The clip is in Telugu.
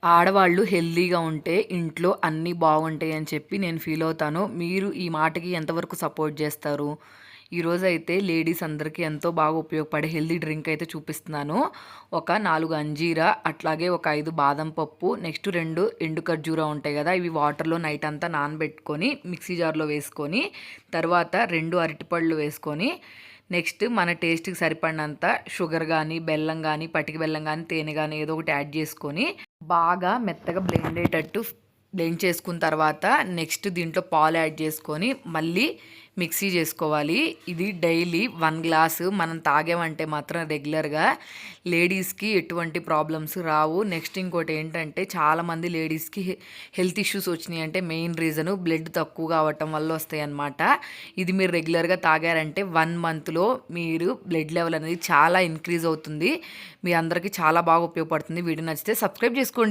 ఆడవాళ్ళు హెల్తీగా ఉంటే ఇంట్లో అన్నీ బాగుంటాయి అని చెప్పి నేను ఫీల్ అవుతాను. మీరు ఈ మాటకి ఎంతవరకు సపోర్ట్ చేస్తారు? ఈరోజైతే లేడీస్ అందరికీ ఎంతో బాగా ఉపయోగపడే హెల్తీ డ్రింక్ అయితే చూపిస్తున్నాను. ఒక 4 అంజీరా, అట్లాగే ఒక 5 బాదం పప్పు, నెక్స్ట్ 2 ఎండు ఖర్జూరా ఉంటాయి కదా! ఇవి వాటర్‌లో నైట్ అంతా నానబెట్టుకొని మిక్సీ జార్‌లో వేసుకొని, తర్వాత 2 అరటిపళ్ళు వేసుకొని, నెక్స్ట్ మన టేస్ట్‌కి సరిపడినంత షుగర్ గానీ, బెల్లం గానీ, పటిక బెల్లం గానీ, తేనె గానీ ఏదో ఒకటి యాడ్ చేసుకొని బాగా మెత్తగా బ్లెండ్ అయ్యేటట్టు బ్లెండ్ చేసుకున్న తర్వాత నెక్స్ట్ దీంట్లో పాలు యాడ్ చేసుకొని మళ్ళీ మిక్సీ చేసుకోవాలి. ఇది డైలీ 1 గ్లాసు మనం తాగామంటే మాత్రం రెగ్యులర్గా లేడీస్కి ఎటువంటి ప్రాబ్లమ్స్ రావు. నెక్స్ట్ ఇంకోటి ఏంటంటే చాలామంది లేడీస్కి హెల్త్ ఇష్యూస్ వచ్చినాయి అంటే మెయిన్ రీజను బ్లడ్ తక్కువగా అవ్వటం వల్ల వస్తాయి అన్నమాట. ఇది మీరు రెగ్యులర్గా తాగారంటే 1 మంత్లో మీరు బ్లడ్ లెవెల్ అనేది చాలా ఇంక్రీజ్ అవుతుంది. మీ అందరికీ చాలా బాగా ఉపయోగపడుతుంది. వీడియో నచ్చితే సబ్స్క్రైబ్ చేసుకోండి.